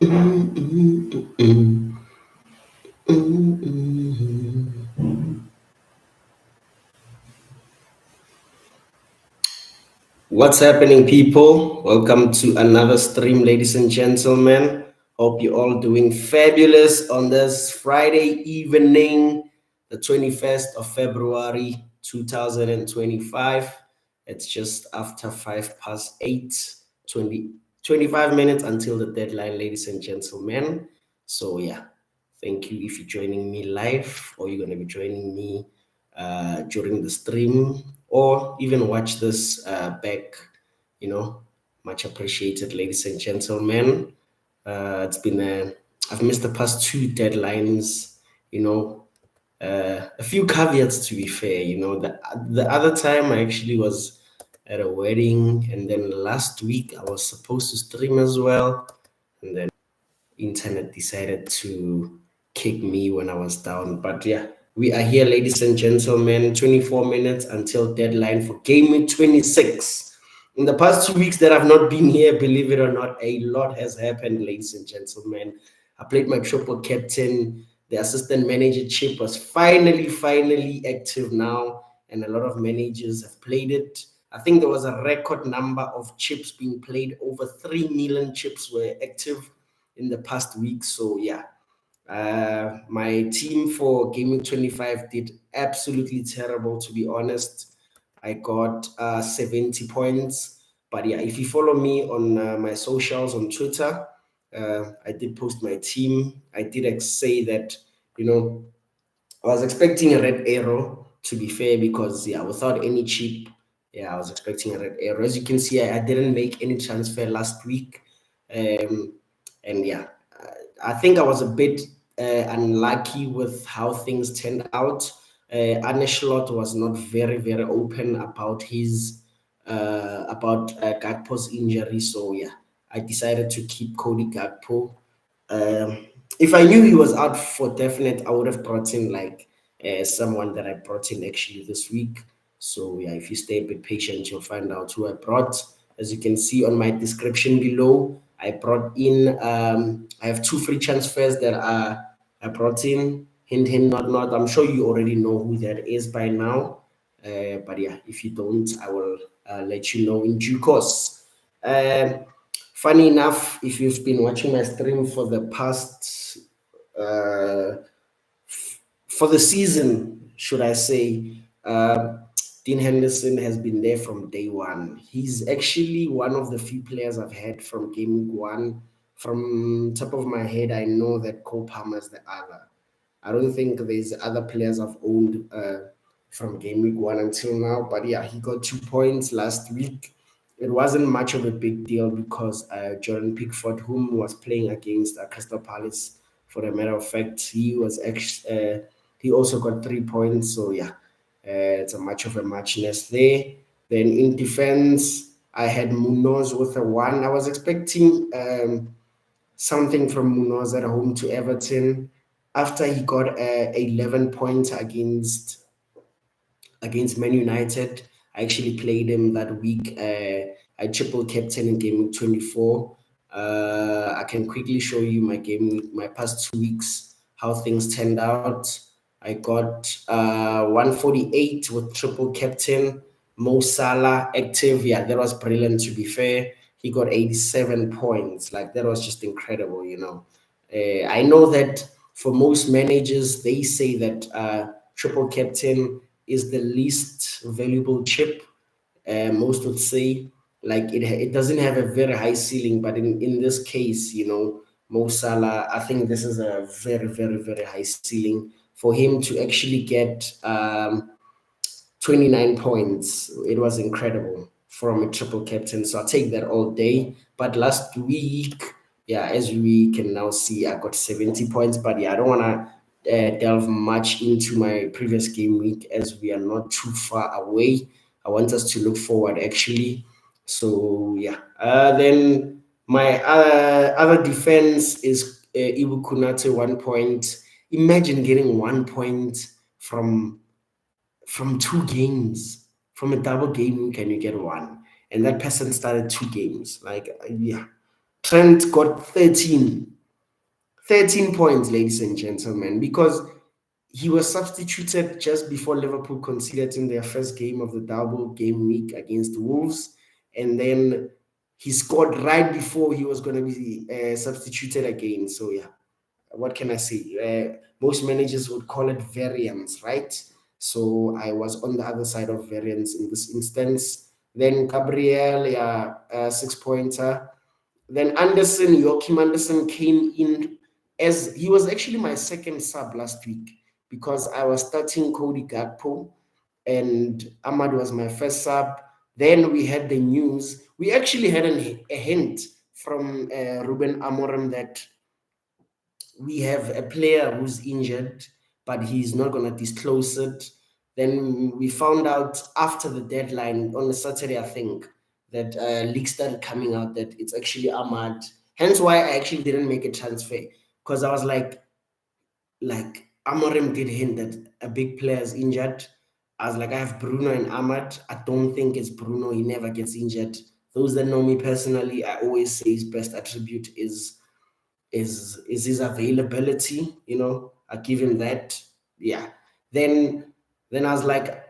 What's happening, people? Welcome to another stream, ladies and gentlemen. Hope you're all doing fabulous on this Friday evening, the 21st of February 2025. It's just after 8, 25 minutes until the deadline, ladies and gentlemen. So, yeah, thank you if you're joining me live or you're going to be joining me during the stream or even watch this back, much appreciated, ladies and gentlemen. It's been I've missed the past two deadlines, a few caveats to be fair. The other time I actually was at a wedding, and then last week I was supposed to stream as well, and then internet decided to kick me when I was down. But yeah, we are here, ladies and gentlemen. 24 minutes until deadline for Game Week 26. In the past 2 weeks that I've not been here, believe it or not, a lot has happened, ladies and gentlemen. I played my triple captain. The assistant manager chip was finally active now, and a lot of managers have played it. I think there was a record number of chips being played. Over 3 million chips were active in the past week. So yeah, my team for Game Week 25 did absolutely terrible, to be honest. I got 70 points. But yeah, if you follow me on my socials on Twitter, I did post my team. I did say that, I was expecting a red arrow, to be fair, because yeah, without any chip, yeah, I was expecting a red arrow. As you can see, I didn't make any transfer last week. And yeah, I think I was a bit unlucky with how things turned out. Arne Slot was not very open about his Gakpo's injury, so yeah, I decided to keep Cody Gakpo. If I knew he was out for definite, I would have brought in like someone that I brought in actually this week. So yeah, if you stay a bit patient, you'll find out who I brought. As you can see on my description below, I brought in. I have two free transfers that I brought in. Hint, not. I'm sure you already know who that is by now. But yeah, if you don't, I will let you know in due course. Funny enough, if you've been watching my stream for the past, for the season, should I say, Dean Henderson has been there from day one. He's actually one of the few players I've had from Game Week 1. From top of my head, I know that Cole Palmer is the other. I don't think there's other players I've owned from Game Week 1 until now. But yeah, he got 2 points last week. It wasn't much of a big deal because Jordan Pickford, whom was playing against Crystal Palace, for the matter of fact, he was actually he also got 3 points. So yeah, it's a much of a muchness there. Then in defense, I had Munoz with a 1. I was expecting something from Munoz at home to Everton after he got 11 points against Man United. I actually played him that week. I triple captain in Game Week 24. I can quickly show you my past 2 weeks, how things turned out. I got 148 with triple captain. Mo Salah active. Yeah, that was brilliant, to be fair. He got 87 points. Like, that was just incredible. I know that for most managers, they say that triple captain is the least valuable chip. Most would say like it doesn't have a very high ceiling, but in this case, Mo Salah, I think this is a very high ceiling for him to actually get 29 points. It was incredible from a triple captain. So I'll take that all day. But last week, yeah, as we can now see, I got 70 points. But yeah, I don't want to delve much into my previous game week as we are not too far away. I want us to look forward actually. So yeah, then my other defense is Ibu Kunate 1 point. Imagine getting 1 point from 2 games, from a double game, can you get one? And that person started 2 games. Like, yeah. Trent got 13. 13 points, ladies and gentlemen, because he was substituted just before Liverpool conceded in their first game of the double game week against Wolves. And then he scored right before he was going to be substituted again. So, yeah, what can I say? Most managers would call it variance, right? So I was on the other side of variance in this instance. Then Gabriel, yeah, 6 pointer. Then Joachim Anderson came in as he was actually my second sub last week because I was starting Cody Gakpo and Ahmad was my first sub. Then we had the news. We actually had a hint from Ruben Amorim that we have a player who's injured, but he's not going to disclose it. Then we found out after the deadline on a Saturday, I think, that leaks started coming out that it's actually Ahmad. Hence why I actually didn't make a transfer because I was like Amorim did hint that a big player is injured. I was like, I have Bruno and Ahmad. I don't think it's Bruno. He never gets injured. Those that know me personally, I always say his best attribute is his availability. I give him that. Yeah. Then I was like,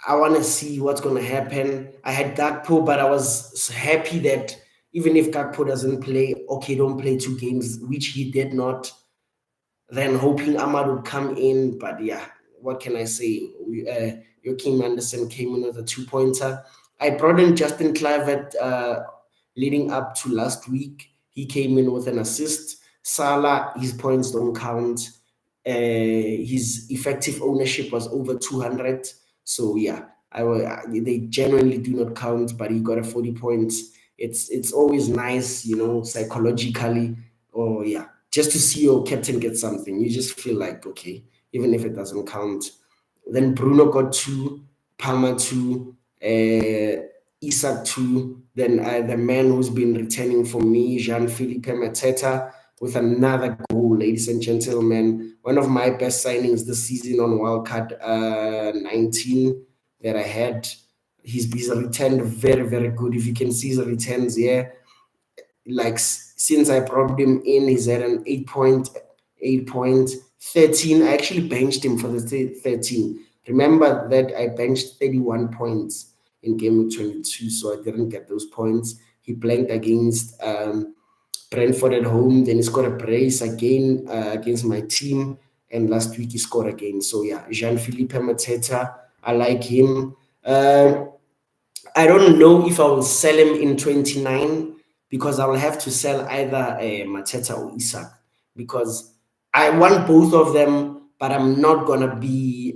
I want to see what's going to happen. I had Gakpo, but I was happy that even if Gakpo doesn't play, okay, don't play 2 games, which he did not. Then hoping Ahmad would come in, but yeah, what can I say? Joachim Anderson came in with a 2 pointer. I brought in Justin Kluivert leading up to last week. He came in with an assist. Salah, his points don't count. His effective ownership was over 200. So yeah, they genuinely do not count, but he got a 40 points. It's always nice, psychologically. Oh yeah, just to see your captain get something, you just feel like okay, even if it doesn't count. Then Bruno got 2, Palmer 2, Isak 2. Then the man who's been returning for me, Jean-Philippe Mateta, with another goal, ladies and gentlemen. One of my best signings this season on Wildcard 19 that I had. He's returned very, very good. If you can see his returns here, like since I brought him in, he's at an 8.8 13. I actually benched him for the 13. Remember that I benched 31 points in game week 22, so I didn't get those points. He blanked against Brentford at home, then he scored a brace again against my team, and last week he scored again. So yeah, Jean-Philippe Mateta, I like him. I don't know if I will sell him in 29 because I will have to sell either Mateta or Isak because I want both of them, but I'm not gonna be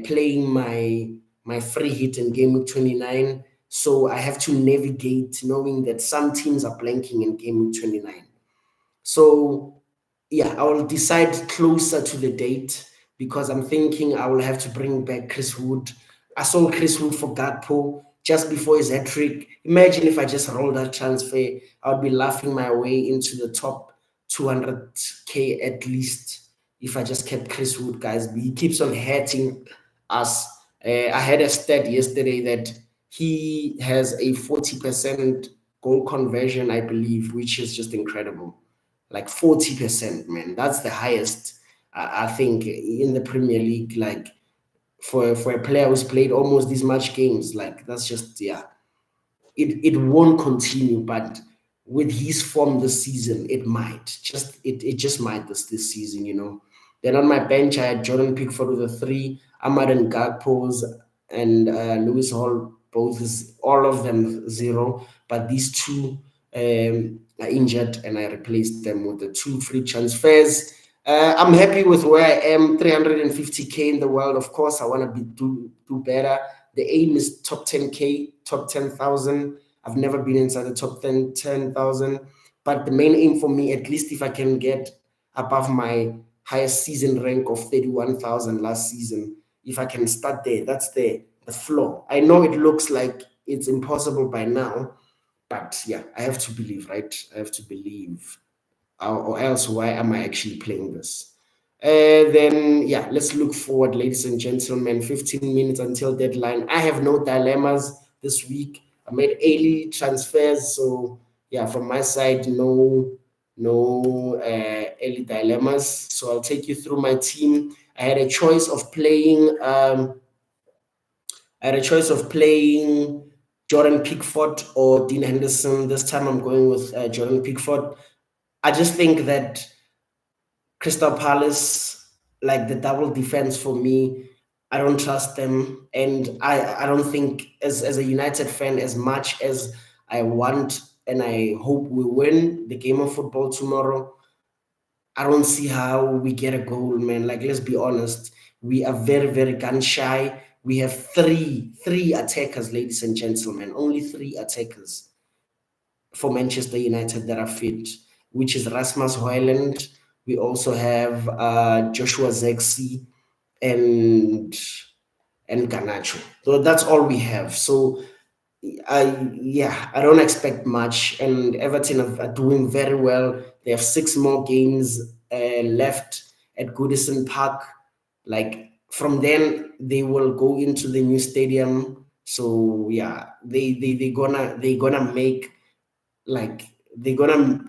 playing my free hit in game week 29. So I have to navigate knowing that some teams are blanking in game week 29. So yeah, I will decide closer to the date because I'm thinking I will have to bring back Chris Wood. I sold Chris Wood for Gakpo just before his hat trick. Imagine if I just rolled that transfer, I would be laughing my way into the top 200K at least if I just kept Chris Wood, guys. He keeps on hurting us. I had a stat yesterday that he has a 40% goal conversion, I believe, which is just incredible. Like 40%, man. That's the highest, I think, in the Premier League. Like for a player who's played almost this much games, like that's just yeah. It won't continue, but with his form this season, it just might this season. Then on my bench, I had Jordan Pickford with a 3, Ahmad and Gakpo's, and Lewis Hall, all of them 0. But these two are injured, and I replaced them with the 2 free transfers. I'm happy with where I am, 350K in the world. Of course, I want to do better. The aim is top 10K, top 10,000. I've never been inside the top 10,000. But the main aim for me, at least if I can get above my highest season rank of 31,000 last season, if I can start there, that's the floor. I know it looks like it's impossible by now, but yeah, I have to believe, right? I have to believe. Or else, why am I actually playing this? Then, yeah, let's look forward, ladies and gentlemen. 15 minutes until deadline. I have no dilemmas this week. I made early transfers. So, yeah, from my side, no no early dilemmas. So I'll take you through my team. I had a choice of playing. I had a choice of playing Jordan Pickford or Dean Henderson. This time I'm going with Jordan Pickford. I just think that Crystal Palace, like the double defense for me, I don't trust them. And I don't think, as a United fan, as much as I want and I hope we win the game of football tomorrow, I don't see how we get a goal, man. Like, let's be honest. We are very, very gun shy. We have three attackers, ladies and gentlemen. Only three attackers for Manchester United that are fit, which is Rasmus Højlund. We also have Joshua Zexi and Garnacho. So that's all we have. So I don't expect much. And Everton are doing very well. They have 6 more games left at Goodison Park. Like from then they will go into the new stadium. So yeah, they gonna make, like, they gonna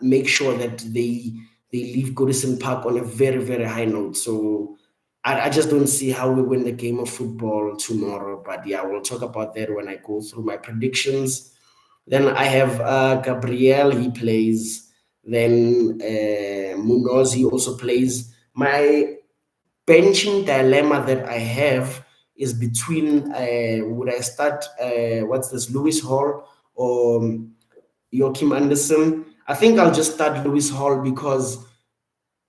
make sure that they leave Goodison Park on a very, very high note. So I just don't see how we win the game of football tomorrow. But yeah, we'll talk about that when I go through my predictions. Then I have Gabriel, he plays. Then Munoz, he also plays. My benching dilemma that I have is between would I start what's this, Lewis Hall or Joachim Anderson? I think I'll just start Lewis Hall because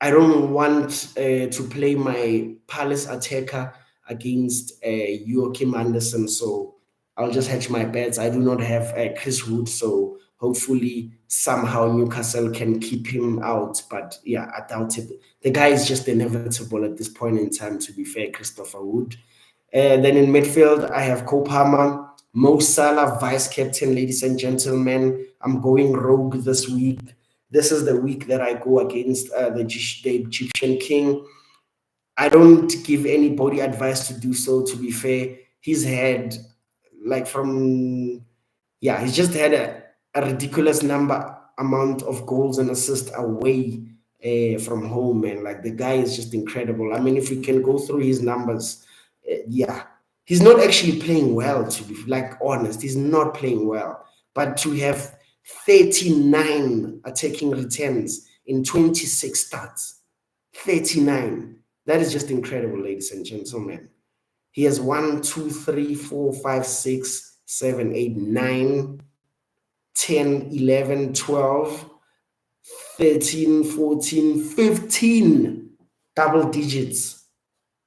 I don't want to play my Palace attacker against Joachim Anderson. So I'll just hedge my bets. I do not have Chris Wood, so hopefully somehow Newcastle can keep him out. But yeah, I doubt it. The guy is just inevitable at this point in time, to be fair, Christopher Wood. Then in midfield, I have Cole Palmer, Mo Salah, vice captain, ladies and gentlemen. I'm going rogue this week. This is the week that I go against the Egyptian king. I don't give anybody advice to do so, to be fair. He's had, like, he's just had a ridiculous amount of goals and assists away from home, man. Like, the guy is just incredible. I mean, if we can go through his numbers, yeah, he's not actually playing well, to be like honest. He's not playing well, but to have 39 attacking returns in 26 starts, 39. That is just incredible, ladies and gentlemen. He has 1, 2, 3, 4, 5, 6, 7, 8, 9, 10, 11, 12, 13, 14, 15 double digits.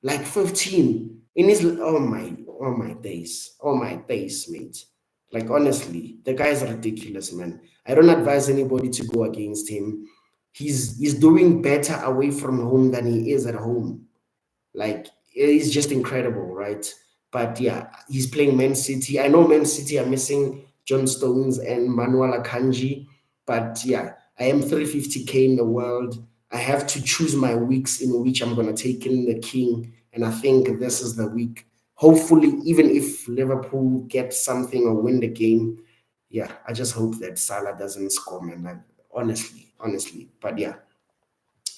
Like 15 in his, oh my days, mate. Like, honestly, the guy is ridiculous, man. I don't advise anybody to go against him. He's doing better away from home than he is at home. Like, it's just incredible, right? But yeah, he's playing Man City. I know Man City are missing John Stones and Manuel Akanji, but yeah, I am 350k in the world. I have to choose my weeks in which I'm gonna take in the king, and I think this is the week. Hopefully, even if Liverpool get something or win the game, yeah, I just hope that Salah doesn't score, man. Like, honestly. But yeah,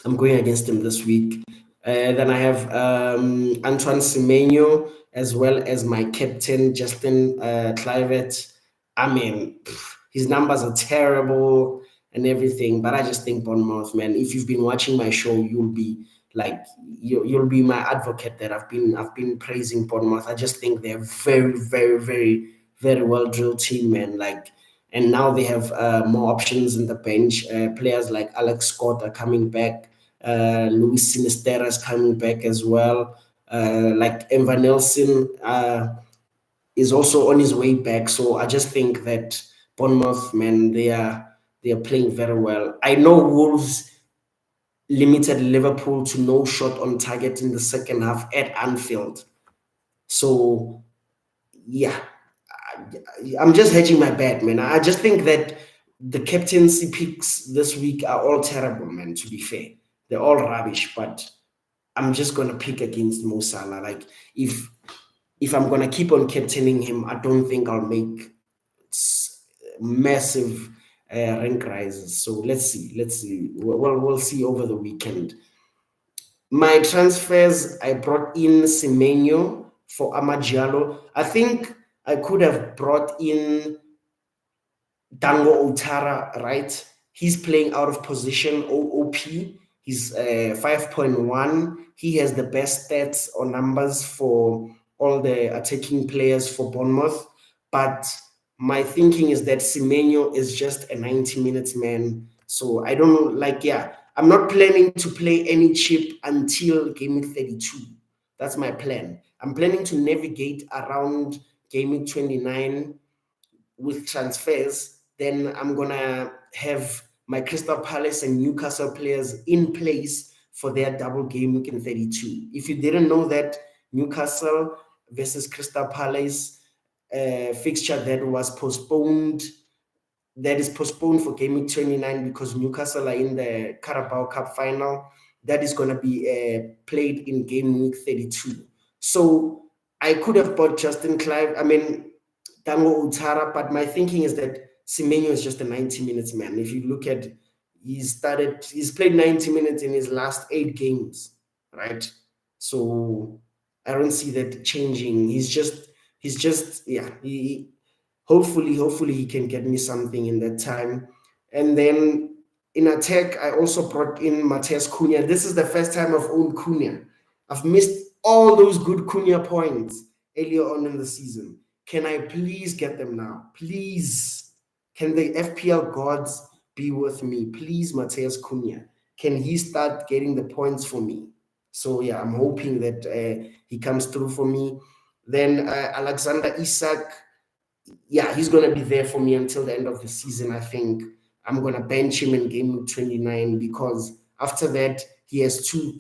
I'm going against him this week. Then I have Antoine Semenyo as well as my captain, Justin Clivet. I mean, his numbers are terrible and everything, but I just think Bournemouth, man. If you've been watching my show, you'll be like, you'll be my advocate that I've been praising Bournemouth. I just think they're very, very, very, very well drilled team, man. Like, and now they have more options in the bench. Players like Alex Scott are coming back. Luis Sinistera is coming back as well. Like Evan Nelson is also on his way back. So I just think that Bournemouth, man, they are playing very well. I know Wolves limited Liverpool to no shot on target in the second half at Anfield. So yeah, I'm just hedging my bet, man. I just think that the captaincy picks this week are all terrible, man. To be fair, they're all rubbish. But I'm just gonna pick against Mo Salah. Like, if I'm gonna keep on captaining him, I don't think I'll make massive rank rises. So let's see. We'll see over the weekend. My transfers, I brought in Semenyo for Amagialo. I think I could have brought in Dango Otara, right? He's playing out of position, OOP. He's 5.1. He has the best stats or numbers for all the attacking players for Bournemouth. But my thinking is that Semenyo is just a 90 minutes man. So I don't know, I'm not planning to play any chip until game week 32. That's my plan. I'm planning to navigate around game week 29 with transfers. Then I'm gonna have my Crystal Palace and Newcastle players in place for their double game week in 32. If you didn't know that, Newcastle versus Crystal Palace fixture that is postponed for game week 29 because Newcastle are in the Carabao Cup final. That is going to be played in game week 32. So I could have bought Justin Clive, Tango Utara, but my thinking is that Semenyo is just a 90 minutes man. If you look at, he's played 90 minutes in his last 8 games, right? So I don't see that changing. Hopefully he can get me something in that time. And then in attack, I also brought in Mateus Cunha. This is the first time I've owned Cunha. I've missed all those good Cunha points earlier on in the season. Can I please get them now? Please. Can the FPL gods be with me? Please, Mateus Cunha. Can he start getting the points for me? So yeah, I'm hoping that he comes through for me. Then Alexander Isak, yeah, he's going to be there for me until the end of the season. I think I'm going to bench him in game 29 because after that, he has two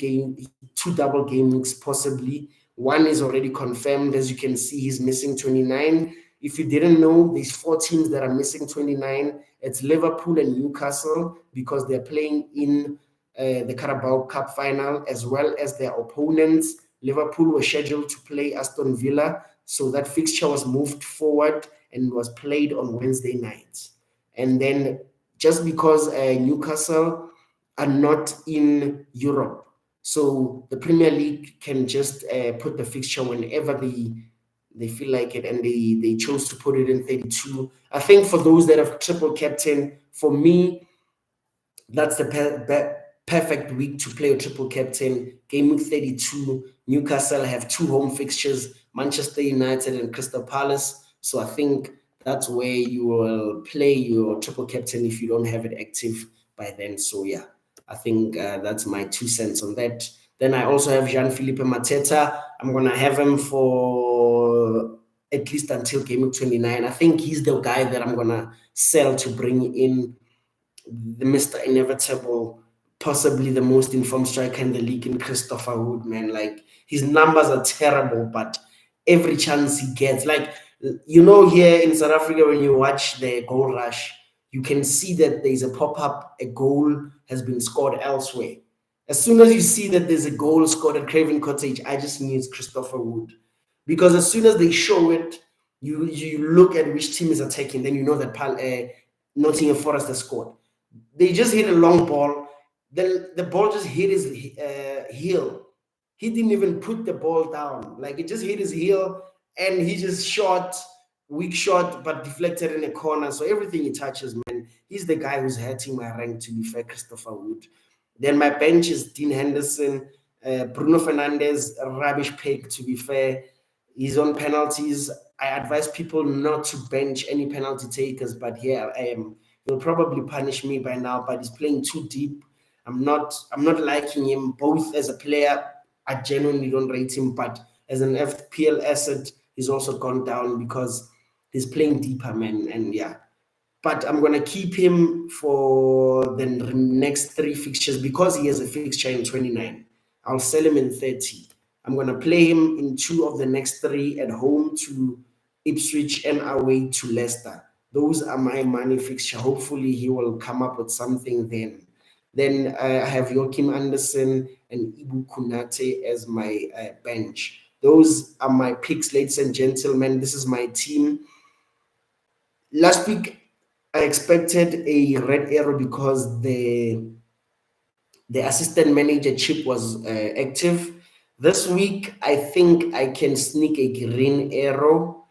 double game weeks possibly. One is already confirmed. As you can see, he's missing 29. If you didn't know, there's 4 teams that are missing 29. It's Liverpool and Newcastle because they're playing in the Carabao Cup final, as well as their opponents. Liverpool were scheduled to play Aston Villa, so that fixture was moved forward and was played on Wednesday night. And then just because Newcastle are not in Europe, so the Premier League can just put the fixture whenever they feel like it, and they chose to put it in 32. I think for those that have triple captain, for me, that's the perfect week to play a triple captain. Game week 32, Newcastle have 2 home fixtures, Manchester United and Crystal Palace. So I think that's where you will play your triple captain if you don't have it active by then. So yeah, I think that's my 2 cents on that. Then I also have Jean-Philippe Mateta. I'm going to have him for at least until game week 29. I think he's the guy that I'm going to sell to bring in the Mr. Inevitable, possibly the most informed striker in the league, in Christopher Wood, man. Like, his numbers are terrible, but every chance he gets, here in South Africa, when you watch the goal rush, you can see that there's a pop-up, a goal has been scored elsewhere. As soon as you see that there's a goal scored at Craven Cottage, I just knew it's Christopher Wood. Because as soon as they show it, you look at which team is attacking, then you know that Nottingham Forest has scored. They just hit a long ball. The ball just hit his heel. He didn't even put the ball down. Like, it just hit his heel, and he just weak shot, but deflected in a corner. So everything he touches, man, he's the guy who's hurting my rank, to be fair, Christopher Wood. Then my bench is Dean Henderson, Bruno Fernandes, rubbish pick, to be fair. He's on penalties. I advise people not to bench any penalty takers, but here I am. He'll probably punish me by now, but he's playing too deep. I'm not liking him. Both as a player, I genuinely don't rate him, but as an FPL asset, he's also gone down because he's playing deeper, man. And yeah, but I'm going to keep him for the next 3 fixtures because he has a fixture in 29. I'll sell him in 30. I'm going to play him in 2 of the next 3 at home to Ipswich and away to Leicester. Those are my money fixture. Hopefully he will come up with something then. Then I have Joachim Anderson and Ibu Kunate as my bench. Those are my picks, ladies and gentlemen. This is my team. Last week, I expected a red arrow because the assistant manager chip was active. This week, I think I can sneak a green arrow,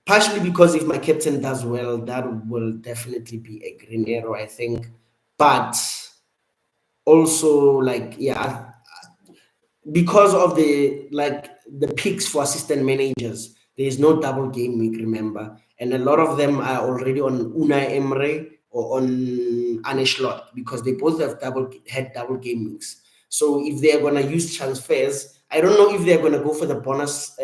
partially because if my captain does well, that will definitely be a green arrow, I think. But also, like, yeah, because of the picks for assistant managers, there is no double game week, remember, and a lot of them are already on Unai Emre or on Arne Slot because they both have double game weeks. So if they are gonna use transfers, I don't know if they're gonna go for the bonus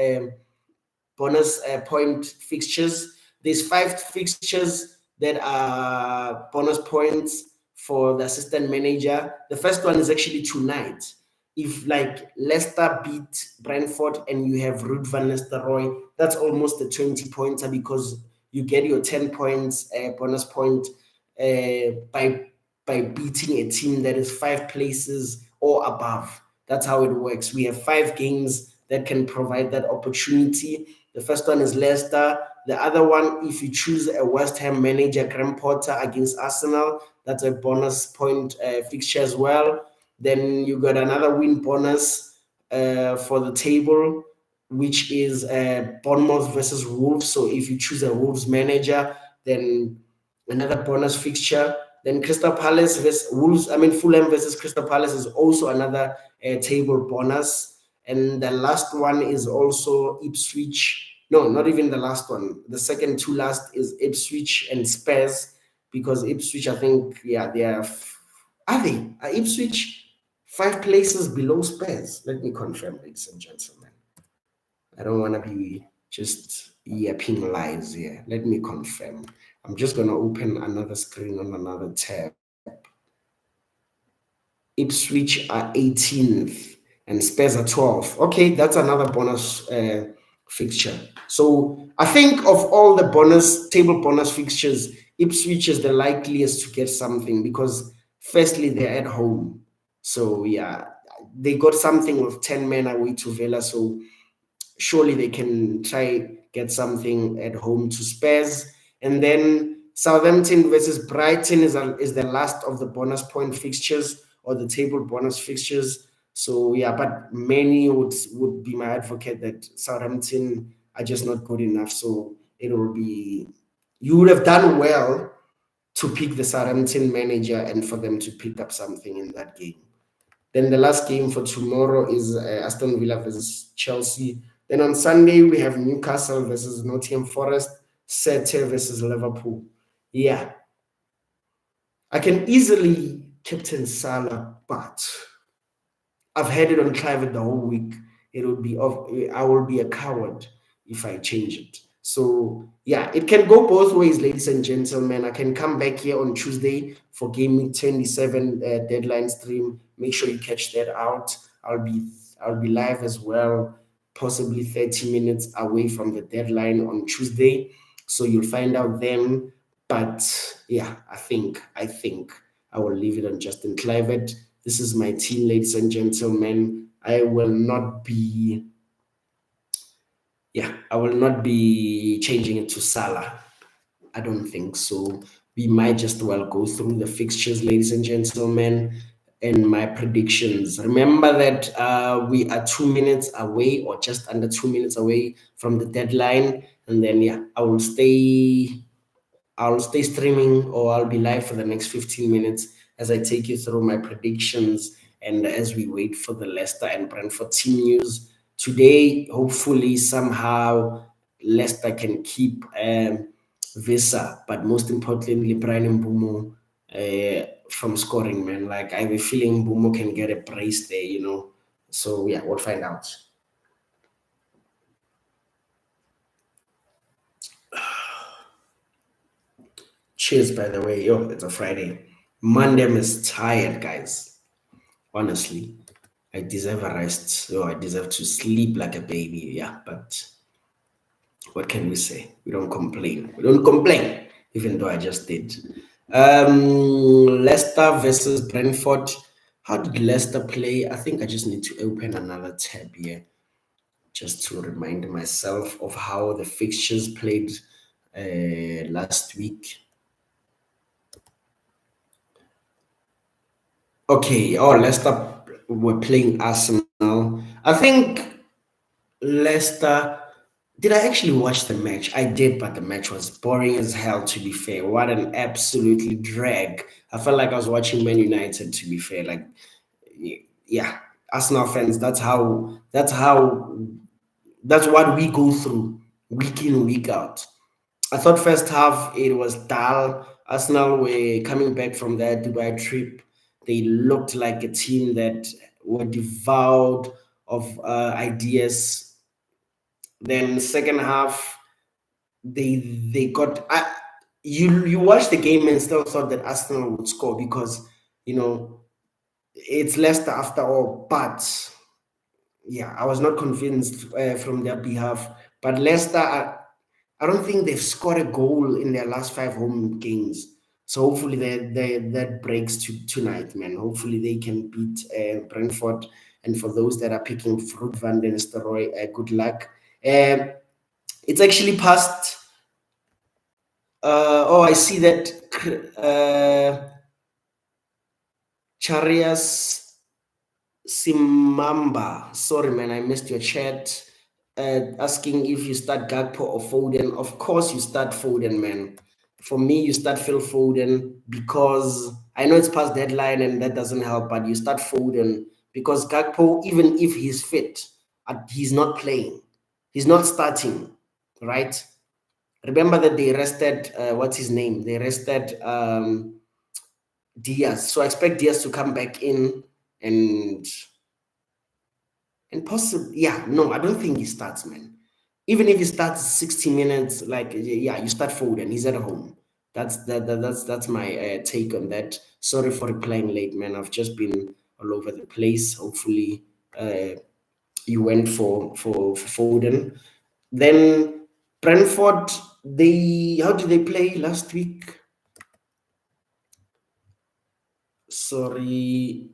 point fixtures. There's 5 fixtures that are bonus points for the assistant manager. The first one is actually tonight. If like Leicester beat Brentford and you have Ruud van Nistelrooy, that's almost a 20 pointer because you get your 10 points bonus point by beating a team that is 5 places or above. That's how it works. We have 5 games that can provide that opportunity. The first one is Leicester. The other one, if you choose a West Ham manager, Graham Potter against Arsenal, that's a bonus point fixture as well. Then you got another win bonus for the table, which is Bournemouth versus Wolves. So if you choose a Wolves manager, then another bonus fixture. Then Crystal Palace versus Wolves, Fulham versus Crystal Palace is also another table bonus. And the last one is also Ipswich. No, not even the last one. The second to last is Ipswich and Spurs, because Ipswich, I think, yeah, are Ipswich 5 places below Spurs? Let me confirm, ladies and gentlemen. I don't want to be just yapping lies here. Let me confirm. I'm just going to open another screen on another tab. Ipswich are 18th and Spurs are 12th. Okay, that's another bonus fixture. So I think of all the table bonus fixtures, Ipswich is the likeliest to get something because firstly, they're at home. So yeah, they got something with 10 men away to Villa. So surely they can try get something at home to Spurs. And then Southampton versus Brighton is the last of the bonus point fixtures or the table bonus fixtures. So yeah, but many would be my advocate that Southampton are just not good enough. So you would have done well to pick the Southampton manager and for them to pick up something in that game. Then the last game for tomorrow is Aston Villa versus Chelsea. Then on Sunday, we have Newcastle versus Nottingham Forest, City versus Liverpool. Yeah, I can easily captain Salah, but I've had it on Clive the whole week. I will be a coward if I change it. So yeah, it can go both ways, ladies and gentlemen. I can come back here on Tuesday for Game Week 27 deadline stream. Make sure you catch that out. I'll be live as well, possibly 30 minutes away from the deadline on Tuesday. So you'll find out then. But yeah, I think I will leave it on Justin Clivett. This is my team, ladies and gentlemen. I will not be changing it to Salah. I don't think so. We might just well go through the fixtures, ladies and gentlemen, and my predictions. Remember that we are 2 minutes away, or just under 2 minutes away from the deadline, and then yeah, I'll stay streaming or I'll be live for the next 15 minutes as I take you through my predictions and as we wait for the Leicester and Brentford team news. Today, hopefully, somehow, Leicester can keep Visa, but most importantly, Brian Mbumo from scoring, man. Like, I have a feeling Mbumo can get a brace there. So, yeah, we'll find out. Cheers, by the way. Yo, it's a Friday. Monday is tired, guys. Honestly, I deserve a rest. Yo, I deserve to sleep like a baby. Yeah, but what can we say? We don't complain. We don't complain, even though I just did. Leicester versus Brentford. How did Leicester play? I think I just need to open another tab here just to remind myself of how the fixtures played last week. Okay, oh, Leicester were playing Arsenal. I think Leicester. Did I actually watch the match? I did, but the match was boring as hell, to be fair. What an absolutely drag. I felt like I was watching Man United, to be fair. Like, yeah, Arsenal fans, that's what we go through week in, week out. I thought first half it was dull. Arsenal were coming back from their Dubai trip. They looked like a team that were devoured of ideas. Then second half, they got. You watched the game and still thought that Arsenal would score because you know it's Leicester after all. But yeah, I was not convinced from their behalf. But Leicester, I don't think they've scored a goal in their last five home games. So hopefully that breaks tonight, man. Hopefully they can beat Brentford. And for those that are picking Fruit Van den Nistelrooy, good luck. It's actually past. Oh, I see that Charias Simamba. Sorry, man, I missed your chat. Asking if you start Gakpo or Foden. Of course, you start Foden, man. For me, you start Phil Foden because I know it's past deadline and that doesn't help, but you start Foden because Gakpo, even if he's fit, he's not playing. He's not starting, right? Remember that they arrested, what's his name? They arrested Diaz. So I expect Diaz to come back in and possibly, yeah, no, I don't think he starts, man. Even if he starts 60 minutes, like yeah, you start Foden. He's at home. That's my take on that. Sorry for replying late, man. I've just been all over the place. Hopefully, uh, you went for Foden. Then Brentford, they how did they play last week? Sorry,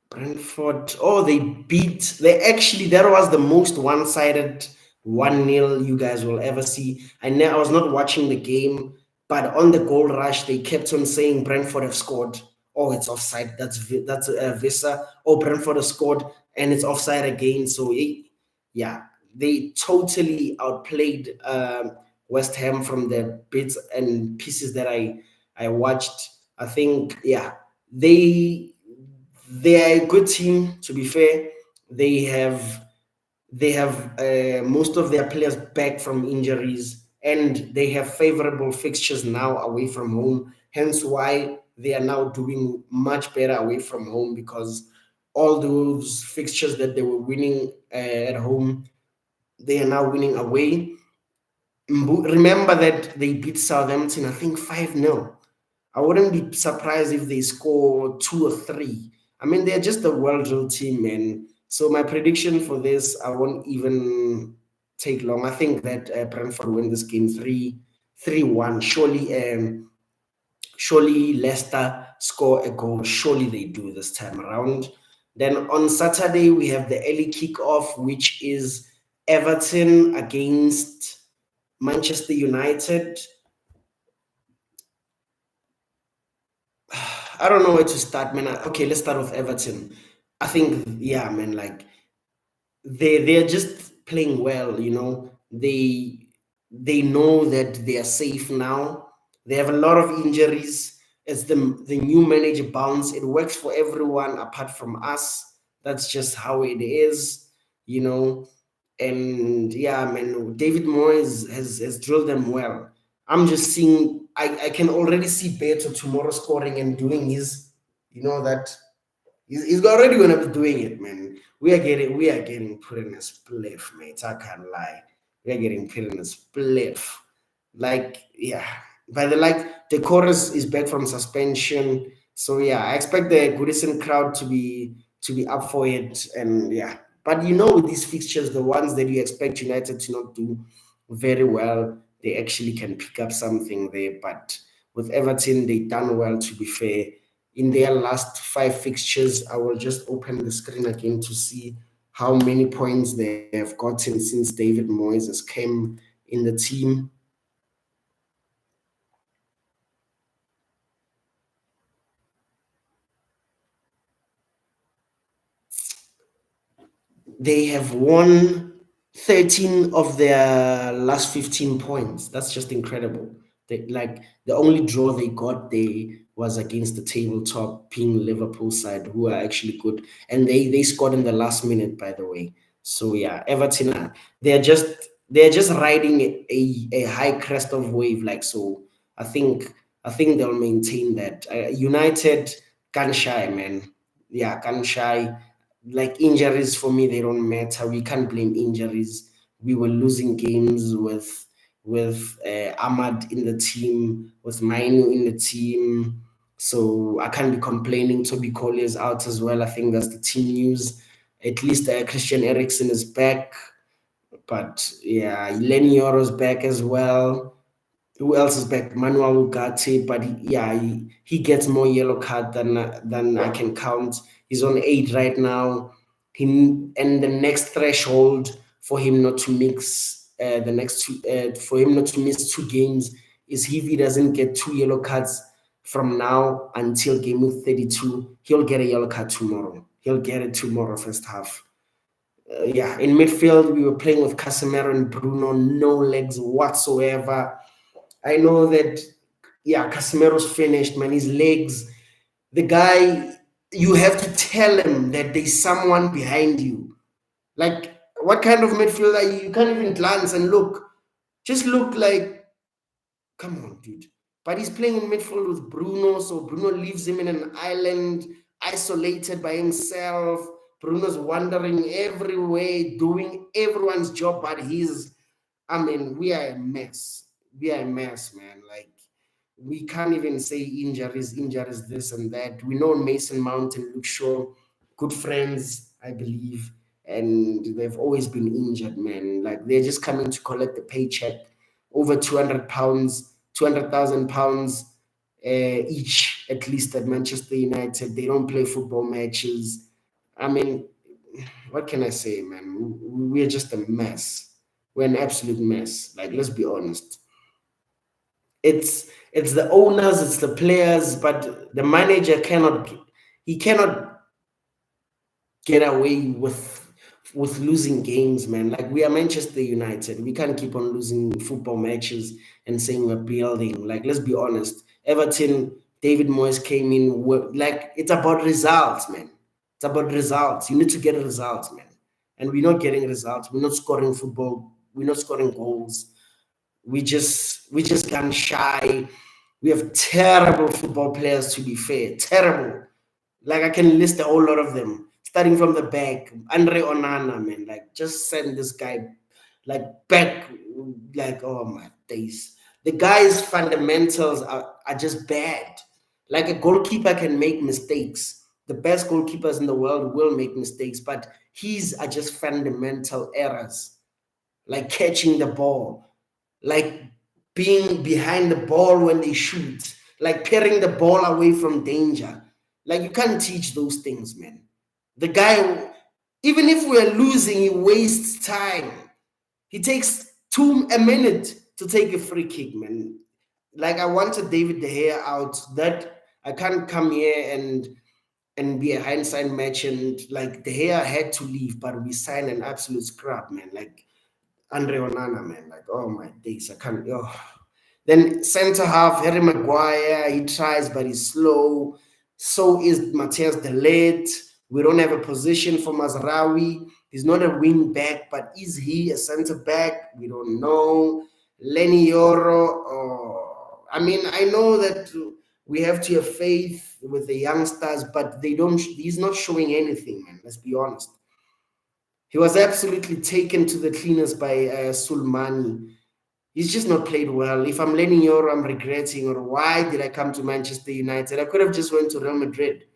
Brentford. Oh, they beat. They actually, that was the most one sided 1-0 you guys will ever see. I was not watching the game, but on the goal rush, they kept on saying Brentford have scored. Oh, it's offside. That's Visa. Oh, Brentford has scored, and it's offside again. So, yeah, they totally outplayed West Ham from the bits and pieces that I watched. I think, yeah, they they are a good team. To be fair, they have most of their players back from injuries, and they have favorable fixtures now away from home. Hence, why they are now doing much better away from home because all those fixtures that they were winning at home, they are now winning away. Remember that they beat Southampton, I think 5-0. I wouldn't be surprised if they score two or three. I mean, they're just a well-drilled team, man. So my prediction for this, I won't even take long. I think that Brentford win this game 3-1. Surely Leicester score a goal. Surely they do this time around. Then on Saturday we have the early kickoff, which is Everton against Manchester United. I don't know where to start, man. Okay, let's start with Everton. I think, yeah, man, like they're just playing well, they know that they are safe now. They have a lot of injuries. As the new manager bounce, it works for everyone apart from us. That's just how it is, you know. And yeah, man, David Moyes has drilled them well. I'm just seeing, I can already see Beto tomorrow scoring and doing his, that he's already gonna be doing it, man. We are getting put in a spliff, mate. I can't lie. We are getting put in a spliff. Like, yeah. By the chorus is back from suspension. So yeah, I expect the Goodison crowd to be up for it. And yeah. But with these fixtures, the ones that you expect United to not do very well, they actually can pick up something there. But with Everton, they done well, to be fair. In their last five fixtures, I will just open the screen again to see how many points they have gotten since David Moyes has came in the team. they have won 13 of their last 15 points. That's just incredible. Like the only draw they got they was against the tabletop being Liverpool side, who are actually good, and they scored in the last minute, by the way. So yeah, Everton they're just riding a high crest of wave, like so. I think I think they'll maintain that. United can shy, man. Yeah, can shy. Like injuries for me, they don't matter. We can't blame injuries. We were losing games with Ahmad in the team, with Mainu in the team. So I can't be complaining. Toby Collier is out as well. I think that's the team news. At least Christian Eriksen is back. But yeah, Lenny Yoro's back as well. Who else is back? Manuel Ugarte, but yeah, he gets more yellow card than I can count. He's on 8 right now. He and the next threshold for him not to mix the next two, for him not to miss 2 games is if he doesn't get 2 yellow cards from now until game week 32. He'll get a yellow card tomorrow. He'll get it tomorrow, first half. Yeah, in midfield we were playing with Casemiro and Bruno, no legs whatsoever. I know that, yeah, Casemiro's finished, man. His legs, the guy, you have to tell him that there's someone behind you. Like, what kind of midfielder are you? You can't even glance and look. Just look like, come on, dude. But he's playing in midfield with Bruno, so Bruno leaves him in an island, isolated by himself. Bruno's wandering everywhere, doing everyone's job, but I mean, we are a mess. We are a mess, man. Like, we can't even say injuries, this and that. We know Mason Mount and Luke Shaw, good friends, I believe, and they've always been injured, man. Like, they're just coming to collect the paycheck, over £200, £200,000 each, at least at Manchester United. They don't play football matches. I mean, what can I say, man? We're just a mess. We're an absolute mess. Like, let's be honest. It's the owners, it's the players, but the manager cannot get away with losing games, man. Like, we are Manchester United. We can't keep on losing football matches and saying we're building. Like, let's be honest. Everton, David Moyes came in. Like, it's about results, man. It's about results. You need to get results, man. And we're not getting results. We're not scoring football. We're not scoring goals. We just gun shy. We have terrible football players, to be fair. Terrible. Like, I can list a whole lot of them, starting from the back. Andre Onana, man, like, just send this guy like back. Like, oh my days. The guy's fundamentals are just bad. Like, a goalkeeper can make mistakes. The best goalkeepers in the world will make mistakes, but his are just fundamental errors, like catching the ball, like being behind the ball when they shoot, like carrying the ball away from danger. Like, you can't teach those things, man. The guy, even if we're losing, he wastes time. He takes a minute to take a free kick, man. Like, I wanted David De Gea out. That I can't come here and be a hindsight merchant. Like, De Gea had to leave, but we signed an absolute scrap, man. Like, Andre Onana, man. Like, oh my days, I can't. Oh. Then centre half, Harry Maguire, he tries, but he's slow. So is Matthias de Ligt. We don't have a position for Mazraoui. He's not a wing back, but is he a centre back? We don't know. Lenny Yoro. Oh. I mean, I know that we have to have faith with the youngsters, but they don't. He's not showing anything, man. Let's be honest. He was absolutely taken to the cleaners by Sulmani. He's just not played well. If I'm Lenny Yoro, I'm regretting, or why did I come to Manchester United? I could have just went to Real Madrid.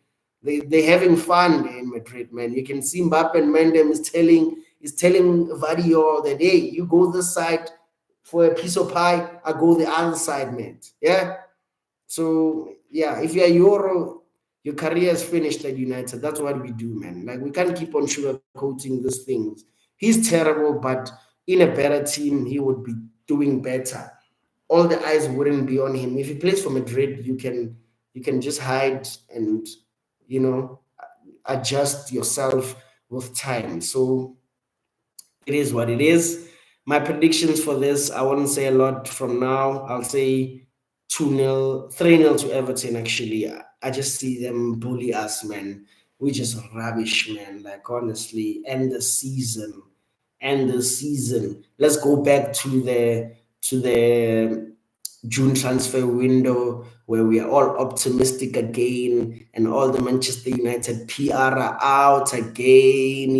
They're having fun in Madrid, man. You can see Mbappe and Mendem is telling Vadio that, hey, you go this side for a piece of pie, I go the other side, mate. Yeah. So yeah, if you're Euro, your career is finished at United. That's what we do, man. Like, we can't keep on sugarcoating these things. He's terrible, but in a better team, he would be doing better. All the eyes wouldn't be on him. If he plays for Madrid, you can just hide and, you know adjust yourself with time. So it is what it is. My predictions for this, I wouldn't say a lot from now. I'll say 2-0, 3-0 to Everton, actually. I just see them bully us, man. We just rubbish, man. Like, honestly, end the season. End the season. Let's go back to the June transfer window where we are all optimistic again and all the Manchester United PR are out again,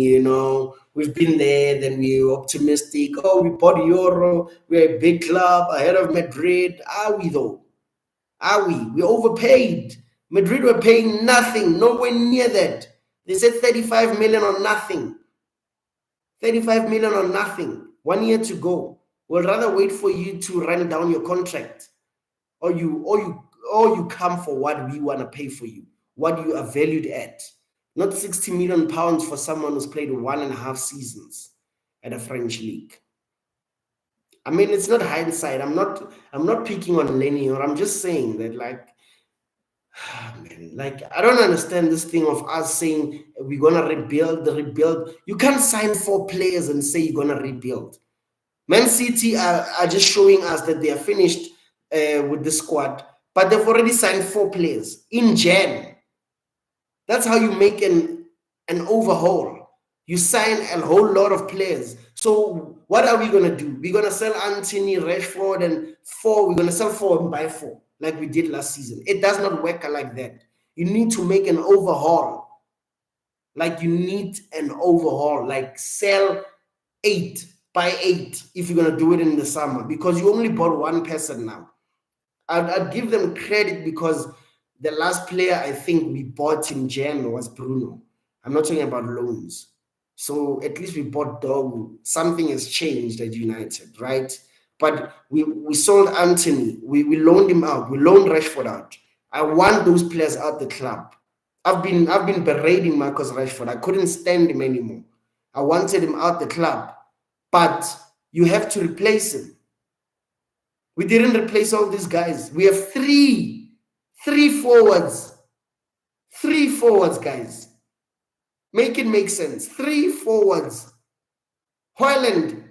We've been there, then we're optimistic. Oh, we bought Euro, we're a big club ahead of Madrid. Are we though? Are we? We overpaid. Madrid were paying nothing, nowhere near that. They said 35 million on nothing. 35 million on nothing. 1 year to go. We'll rather wait for you to run down your contract or you come for what we want to pay for you, what you are valued at, not 60 million pounds for someone who's played 1.5 seasons at a French league. I mean, it's not hindsight. I'm not picking on Lenny, or I'm just saying that, like, man, like, I don't understand this thing of us saying we're gonna rebuild. You can't sign 4 players and say you're gonna rebuild. Man City are just showing us that they are finished with the squad, but they've already signed 4 players in Jan. That's how you make an overhaul. You sign a whole lot of players. So what are we going to do? We're going to sell Anthony, Rashford, and 4. We're going to sell 4 and buy 4 like we did last season. It does not work like that. You need to make an overhaul. Like, you need an overhaul. Like, sell 8, buy 8 if you're going to do it in the summer, because you only bought 1 person now. I'd give them credit because the last player I think we bought in Jan was Bruno. I'm not talking about loans. So at least we bought Dogu. Something has changed at United, right? But we sold Anthony. We loaned him out. We loaned Rashford out. I want those players out the club. I've been berating Marcus Rashford. I couldn't stand him anymore. I wanted him out the club. But you have to replace him. We didn't replace all these guys. We have three forwards. 3 forwards, guys. Make it make sense. 3 forwards. Højlund.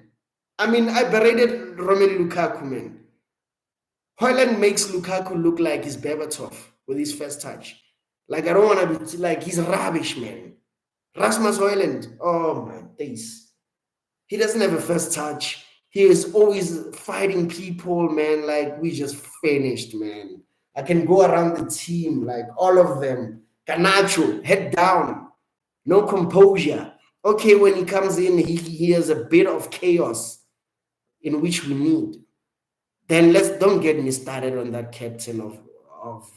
I mean, I berated Romelu Lukaku, man. Højlund makes Lukaku look like he's Berbatov with his first touch. Like, I don't want to be like, he's rubbish, man. Rasmus Højlund. Oh, my days. He doesn't have a first touch. He is always fighting people, man. Like, we just finished, man. I can go around the team, like all of them. Garnacho, head down, no composure. Okay, when he comes in, he has a bit of chaos in which we need. Then don't get me started on that captain of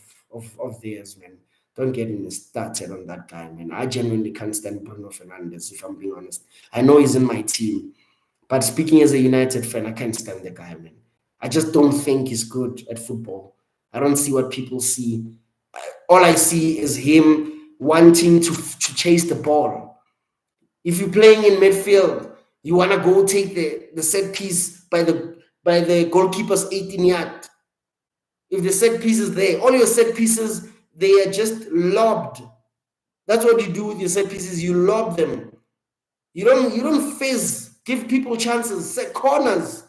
theirs, man. Don't get me started on that guy, man. I genuinely can't stand Bruno Fernandes, if I'm being honest. I know he's in my team. But speaking as a United fan, I can't stand the guy, man. I just don't think he's good at football. I don't see what people see. All I see is him wanting to chase the ball. If you're playing in midfield, you want to go take the set piece by the goalkeeper's 18-yard. If the set piece is there, all your set pieces, they are just lobbed. That's what you do with your set pieces. You lob them. You don't fizz. Give people chances, set corners.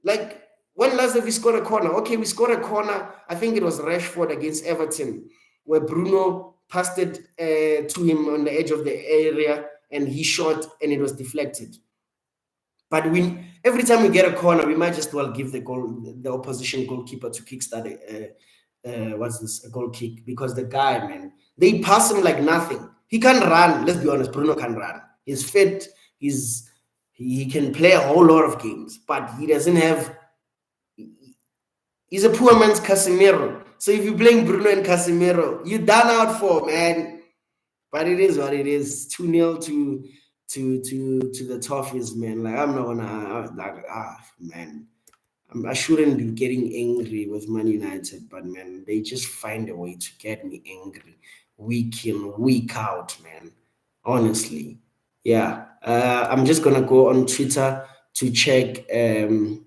Like, when last have we scored a corner? Okay, we scored a corner. I think it was Rashford against Everton, where Bruno passed it to him on the edge of the area, and he shot, and it was deflected. But every time we get a corner, we might just well give the opposition goalkeeper to kickstart a goal kick, because the guy, man, they pass him like nothing. He can't run. Let's be honest, Bruno can't run. He's fit. He can play a whole lot of games, but he doesn't have. He's a poor man's Casemiro. So if you're playing Bruno and Casemiro, you're done out for, man. But it is what it is. 2-0 to the Toffees, man. Like, I'm not gonna man. I shouldn't be getting angry with Man United, but man, they just find a way to get me angry week in, week out, man. Honestly. Yeah. I'm just gonna go on Twitter to check the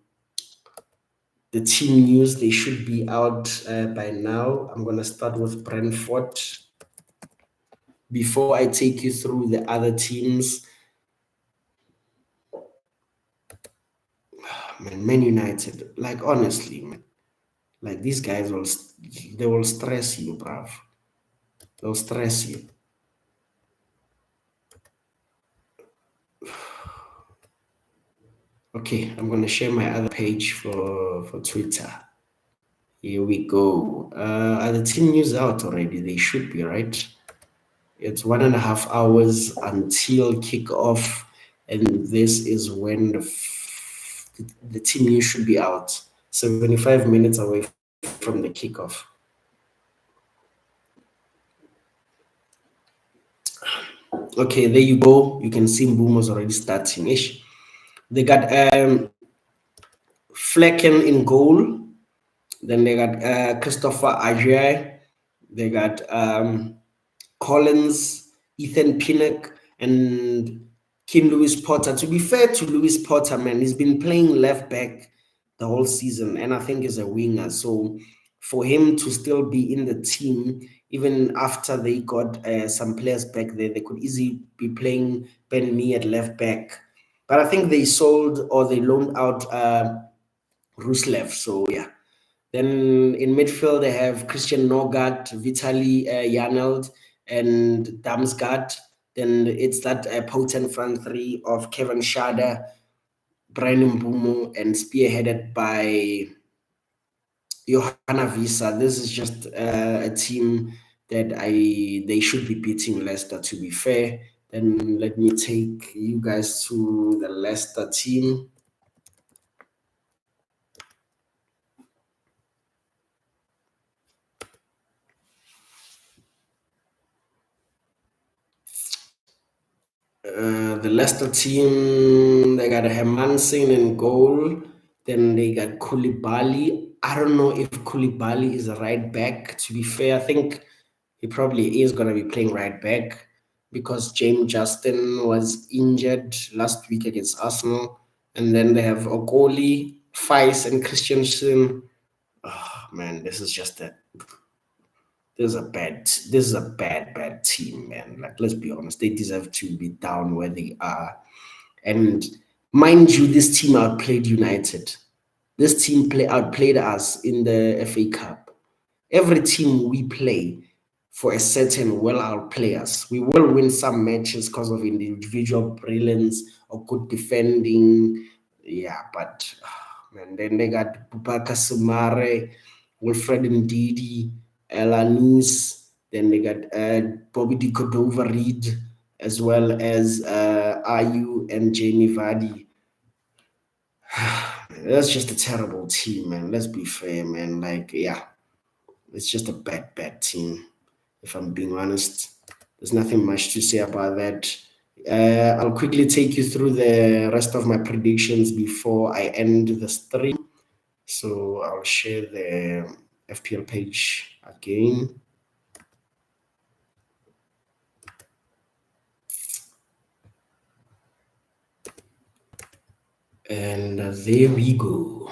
team news. They should be out by now. I'm gonna start with Brentford. before I take you through the other teams. Man United, like honestly, man, like these guys they will stress you, bruv. They'll stress you. Okay, I'm gonna share my other page for Twitter. Here we go. Are the team news out already? They should be, right? It's 1.5 hours until kickoff, and this is when the team news should be out. 75 minutes away from the kickoff. Okay, there you go. You can see Mbumo's already starting ish. They got Flecken in goal. Then they got Christopher Ajay. They got Collins, Ethan Pinnock, and Kim Lewis Potter. To be fair to Lewis Potter, man, he's been playing left back the whole season, and I think he's a winger. So for him to still be in the team, even after they got some players back there, they could easily be playing Ben Mee at left back. But I think they sold or they loaned out Ruslev. So yeah. Then in midfield, they have Christian Norgard, Vitaly Janelt, and Damsgaard. Then it's that potent front three of Kevin Schade, Brian Mbumo, and spearheaded by Johanna Visa. This is just a team that they should be beating Leicester, to be fair. Then let me take you guys to the Leicester team. The Leicester team, they got Hermansen in goal. Then they got Koulibaly. I don't know if Koulibaly is a right back. To be fair, I think he probably is going to be playing right back because James Justin was injured last week against Arsenal. And then they have Okoli, Feis, and Christensen. Oh, man, this is a bad team, man. Like, let's be honest, they deserve to be down where they are. And mind you, this team outplayed United. This team outplayed us in the FA Cup. Every team we play for a certain will outplay us. We will win some matches because of individual brilliance or good defending. Yeah, but man, then they got Bubaka Sumare, Wilfred Ndidi, Elanus. Then they got Bobby Di Cordova Reed, as well as Ayu and Jamie Vardy. That's just a terrible team, man. Let's be fair, man. Like, yeah, it's just a bad team, if I'm being honest. There's nothing much to say about that. I'll quickly take you through the rest of my predictions before I end the stream. So I'll share the FPL page again. And there we go.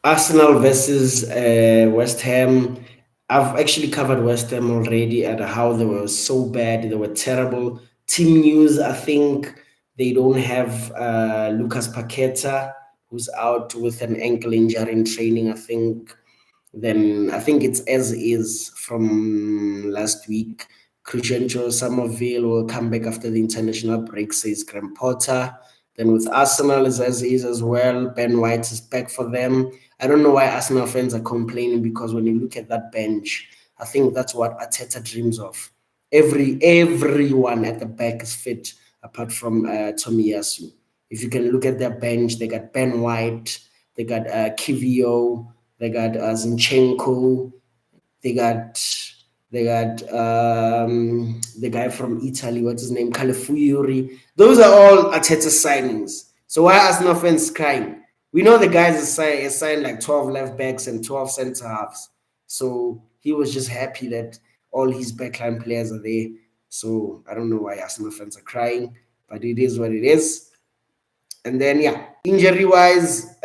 Arsenal versus West Ham. I've actually covered West Ham already and how they were so bad. They were terrible. Team news, I think they don't have Lucas Paqueta, who's out with an ankle injury in training, I think. Then I think it's as is from last week. Crucial Somerville will come back after the international break, says Graham Potter. Then with Arsenal is as is as well. Ben White is back for them. I don't know why Arsenal fans are complaining because when you look at that bench, I think that's what Arteta dreams of. Everyone at the back is fit apart from Tomiyasu. If you can look at their bench, they got Ben White, they got Kivio, they got Zinchenko, they got the guy from Italy, what's his name, Calafiori. Those are all Arteta signings. So why are Arsenal fans crying? We know the guys have signed like 12 left backs and 12 centre halves. So he was just happy that all his backline players are there. So I don't know why Arsenal fans are crying, but it is what it is. And then yeah, injury wise,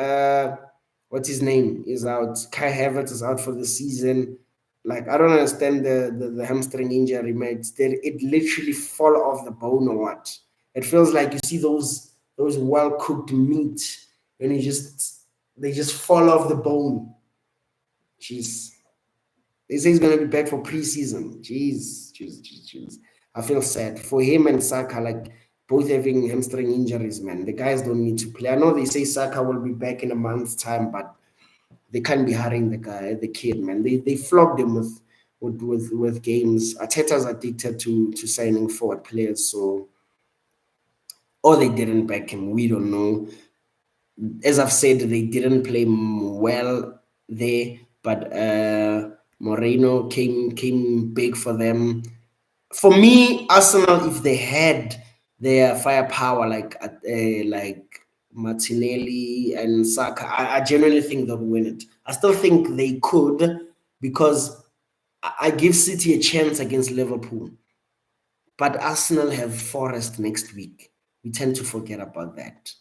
what's his name is out. Kai Havertz is out for the season. Like I don't understand the hamstring injury, mate. It literally fall off the bone or what? It feels like you see those well cooked meat and they just fall off the bone. Jeez. They say he's gonna be back for preseason. Jeez, jeez, jeez, jeez. I feel sad for him and Saka, like both having hamstring injuries, man. The guys don't need to play. I know they say Saka will be back in a month's time, but they can't be hurrying the kid, man. They flogged him with games. Arteta's addicted to signing forward players, so or they didn't back him. We don't know. As I've said, they didn't play well there, but Moreno came big for them. For me, Arsenal, if they had their firepower like Martinelli and Saka, I genuinely think they'll win it. I still think they could because I give City a chance against Liverpool, but Arsenal have Forest next week. We tend to forget about that.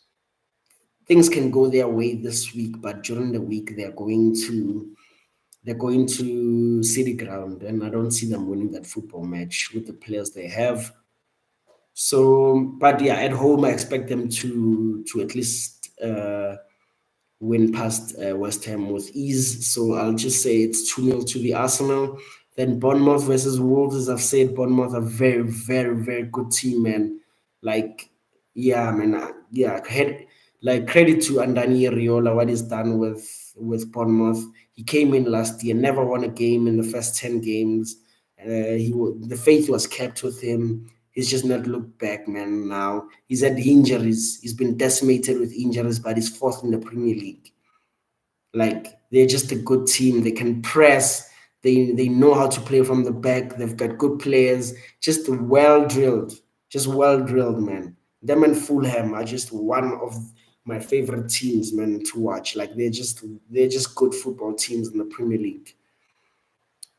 Things can go their way this week, but during the week they're going to City Ground, and I don't see them winning that football match with the players they have. So, but yeah, at home I expect them to at least win past West Ham with ease. So I'll just say it's 2-0 to the Arsenal. Then Bournemouth versus Wolves, as I've said, Bournemouth are very, very, very good team, man. Like, yeah, man, yeah, like credit to Andani Riola, what he's done with Bournemouth. He came in last year, never won a game in the first 10 games. The faith was kept with him. He's just not looked back, man. Now he's had injuries. He's been decimated with injuries, but he's fourth in the Premier League. Like they're just a good team. They can press. They know how to play from the back. They've got good players. Just well drilled. Just well drilled, man. Them and Fulham are just one of my favorite teams, man, to watch. Like they're just good football teams in the Premier League.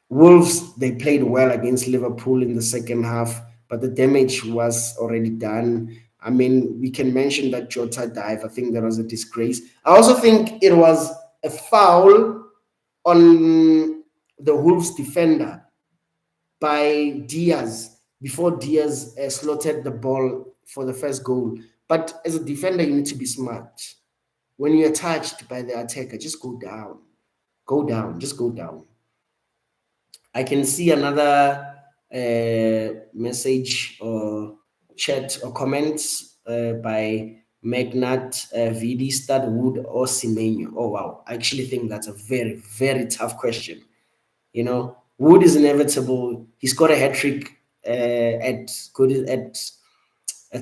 Wolves, they played well against Liverpool in the second half, but the damage was already done. I mean, we can mention that Jota dive. I think that was a disgrace. I also think it was a foul on the Wolves defender by Diaz before Diaz slotted the ball for the first goal. But as a defender, you need to be smart. When you're touched by the attacker, just go down. Go down. Just go down. I can see another message or chat or comments by Magnat VD Wood or Semenyo. Oh wow, I actually think that's a very, very tough question. You know, Wood is inevitable. He scored a hat trick at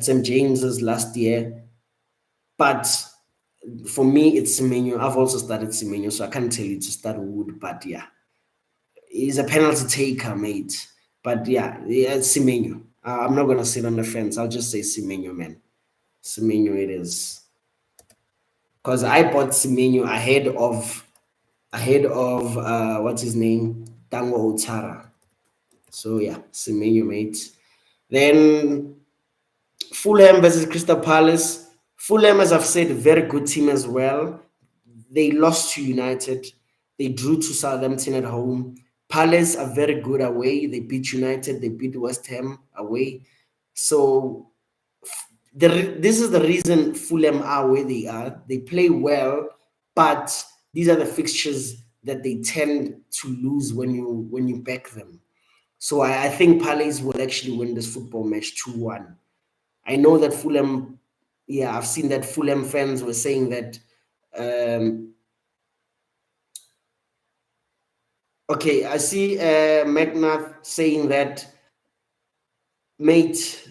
St James's last year, but for me, it's Semenyo. I've also started Semenyo, so I can't tell you to start Wood, but yeah, he's a penalty taker, mate. But yeah, it's Semenyo. I'm not gonna sit on the fence. I'll just say Semenyo, man. Semenyo it is. Because I bought Semenyo ahead of what's his name? Tango Otara. So yeah, Semenyo, mate. Then Fulham versus Crystal Palace. Fulham, as I've said, a very good team as well. They lost to United. They drew to Southampton at home. Palace are very good away. They beat United. They beat West Ham away. So this is the reason Fulham are where they are. They play well, but these are the fixtures that they tend to lose when you back them. So I think Palace will actually win this football match 2-1. I know that Fulham, yeah, I've seen that Fulham fans were saying that. Okay, I see McNath saying that, mate,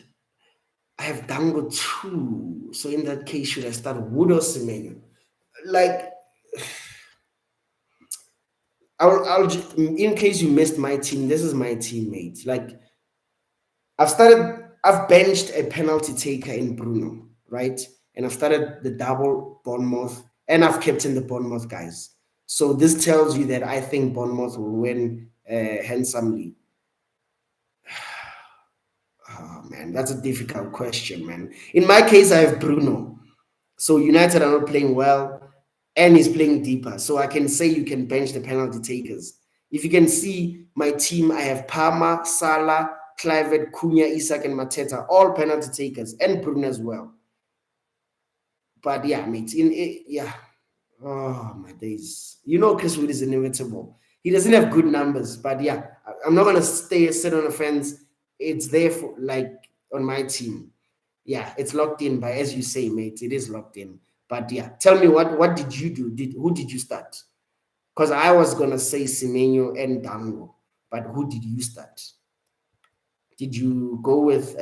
I have Dango too. So in that case, should I start Wood or Semenyo? Like, in case you missed my team, this is my teammate. Like, I've benched a penalty taker in Bruno, right? And I've started the double Bournemouth, and I've kept in the Bournemouth guys. So this tells you that I think Bournemouth will win handsomely. Oh man, that's a difficult question, man. In my case, I have Bruno. So United are not playing well, and he's playing deeper. So I can say you can bench the penalty takers. If you can see my team, I have Palmer, Salah, Clivert, Cunha, Isak, and Mateta, all penalty takers, and Bruno as well. But yeah, mate, yeah. Oh my days. You know Chris Wood is inevitable. He doesn't have good numbers, but yeah, I'm not gonna sit on the fence. It's there for like on my team. Yeah, it's locked in by, as you say, mate. It is locked in. But yeah, tell me what did you do? Who did you start? Because I was gonna say Semenyo and Dango, but who did you start? Did you go with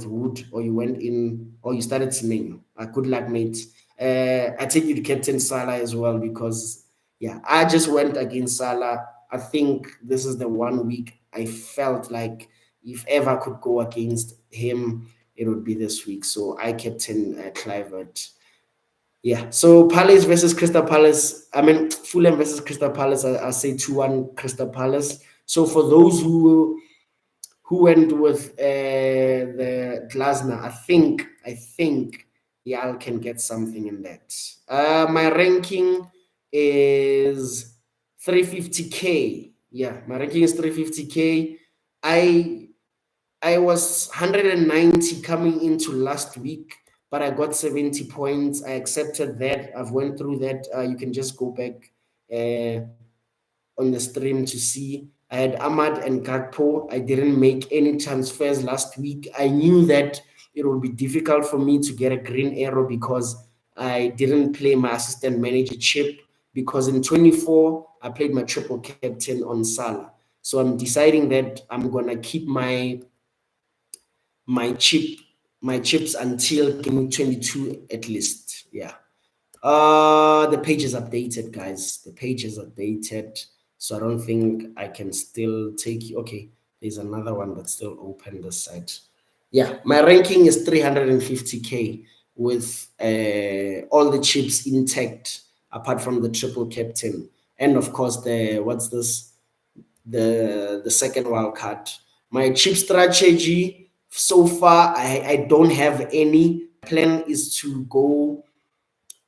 Wood, or you went in, or you started Semenyo? Good luck, mate. I take you to Captain Salah as well, because yeah, I just went against Salah. I think this is the 1 week I felt like if ever I could go against him, it would be this week. So I captain Clivert. Yeah. So Palace versus Crystal Palace. I mean Fulham versus Crystal Palace. I say 2-1 Crystal Palace. So for those who went with the Glasner, I think Yal can get something in that. My ranking is 350k. Yeah, my ranking is 350k. I was 190 coming into last week, but I got 70 points. I accepted that. I've went through that. You can just go back on the stream to see. I had Ahmad and Gakpo. I didn't make any transfers last week. I knew that it would be difficult for me to get a green arrow because I didn't play my assistant manager chip, because in 24 I played my triple captain on Salah. So I'm deciding that I'm gonna keep my chips until game 22 at least. Yeah. The page is updated, guys. The page is updated. So I don't think I can still take you. Okay, there's another one that's still open this side. Yeah, my ranking is 350k with all the chips intact, apart from the triple captain. And of course, the second wild card. My chip strategy so far, I don't have any. Plan is to go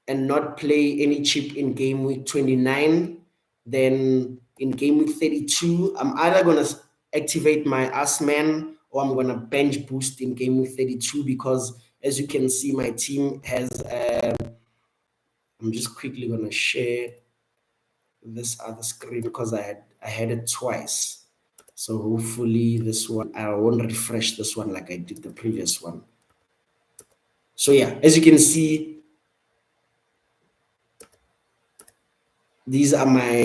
and not play any chip in game week 29. Then in game week 32, I'm either going to activate my Assman, or I'm going to bench boost in game week 32, because as you can see, my team has. I'm just quickly going to share this other screen because I had it twice. So hopefully this one, I won't refresh this one like I did the previous one. So yeah, as you can see, these are my,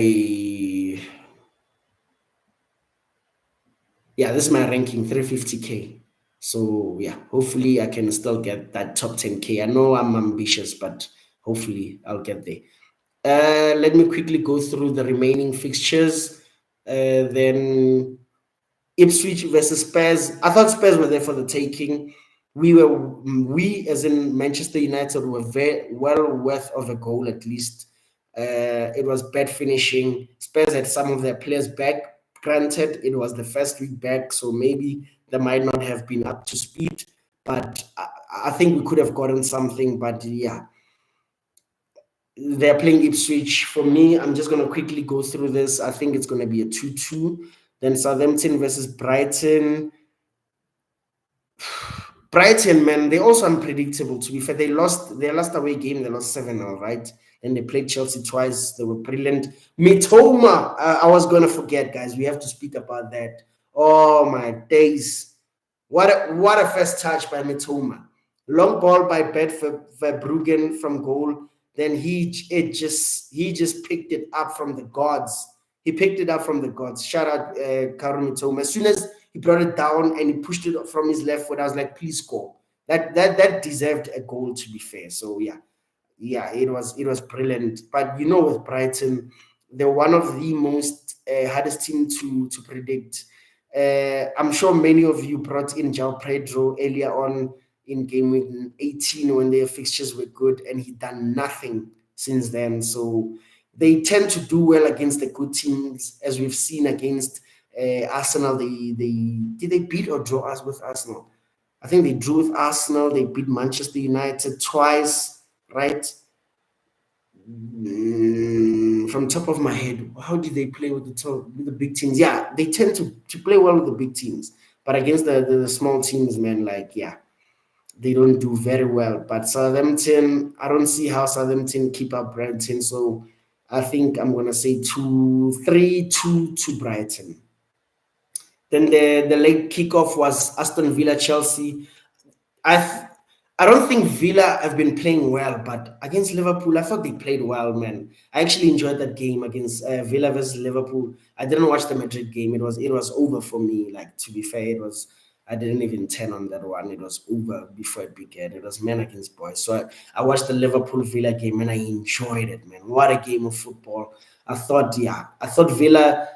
yeah, this is my ranking, 350k. So yeah, hopefully I can still get that top 10k. I know I'm ambitious, but hopefully I'll get there. Let me quickly go through the remaining fixtures. Then Ipswich versus Spurs. I thought Spurs were there for the taking. We as in Manchester United were very well worth of a goal at least. It was bad finishing. Spurs had some of their players back. Granted, it was the first week back, so maybe they might not have been up to speed. But I think we could have gotten something. But yeah, they're playing Ipswich. For me, I'm just going to quickly go through this. I think it's going to be a 2-2. Then Southampton versus Brighton. Brighton, man, they're also unpredictable. To be fair, they lost their last away game. They lost 7-0, right? And they played Chelsea twice. They were brilliant. Mitoma, I was going to forget, guys. We have to speak about that. Oh, my days. What a first touch by Mitoma. Long ball by Verbruggen from goal. Then he just picked it up from the gods. He picked it up from the gods. Shout out Karu Mitoma. As soon as he brought it down and he pushed it from his left foot, I was like, please score. That deserved a goal, to be fair. So yeah, it was brilliant. But you know, with Brighton, they're one of the most hardest team to predict. I'm sure many of you brought in João Pedro earlier on in game week 18 when their fixtures were good, and he done nothing since then. So they tend to do well against the good teams, as we've seen against Arsenal. Did they beat or draw us with Arsenal? I think they drew with Arsenal. They beat Manchester United twice, right? from top of my head, how did they play with the big teams? Yeah, they tend to play well with the big teams, but against the small teams, man, like yeah, they don't do very well. But Southampton, I don't see how Southampton keep up Brighton. So I think I'm gonna say 2-3-2 to Brighton. Then the late kickoff was Aston Villa Chelsea. I th- I don't think Villa have been playing well, but against Liverpool, I thought they played well, man. I actually enjoyed that game against Villa versus Liverpool. I didn't watch the Madrid game. It was over for me. Like to be fair, it was. I didn't even turn on that one. It was over before it began. It was men against boys. So I watched the Liverpool Villa game and I enjoyed it, man. What a game of football! I thought Villa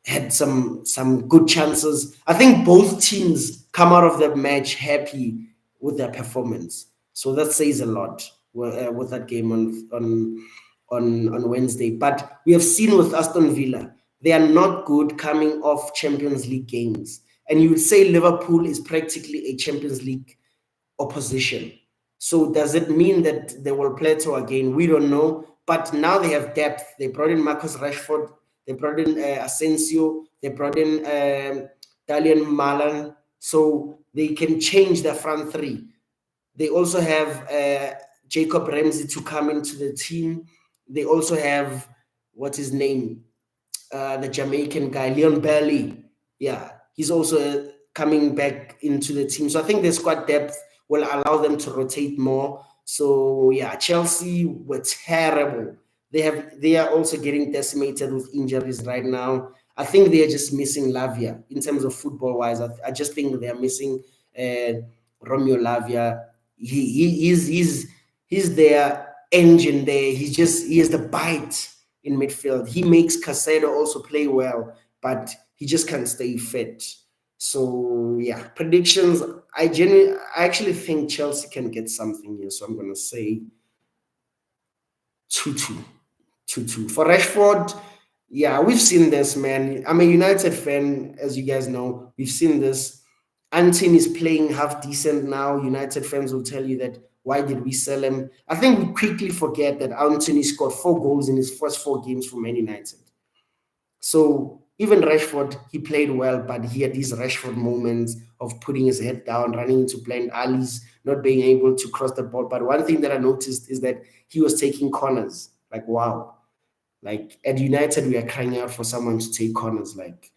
had some good chances. I think both teams come out of the match happy with their performance, so that says a lot with that game on Wednesday. But we have seen with Aston Villa, they are not good coming off Champions League games, and you would say Liverpool is practically a Champions League opposition. So does it mean that they will plateau again? We don't know. But now they have depth. They brought in Marcus Rashford. They brought in Asensio. They brought in Dalian Malan. So they can change their front three. They also have Jacob Ramsey to come into the team. They also have, what's his name? The Jamaican guy, Leon Bailey. Yeah, he's also coming back into the team. So I think the squad depth will allow them to rotate more. So yeah, Chelsea were terrible. They are also getting decimated with injuries right now. I think they are just missing Lavia in terms of football wise. I just think they are missing Romeo Lavia. He's their engine there. He has the bite in midfield. He makes Casado also play well, but he just can't stay fit. So yeah, predictions. I actually think Chelsea can get something here. So I'm gonna say 2-2. 2-2. For Rashford, yeah, we've seen this, man. I'm a United fan, as you guys know. We've seen this. Anthony is playing half decent now. United fans will tell you that why did we sell him? I think we quickly forget that Anthony scored 4 goals in his first 4 games for Man United. So even Rashford, he played well, but he had these Rashford moments of putting his head down, running into blind alleys, not being able to cross the ball. But one thing that I noticed is that he was taking corners. Like, wow. Like at United, we are crying out for someone to take corners. Like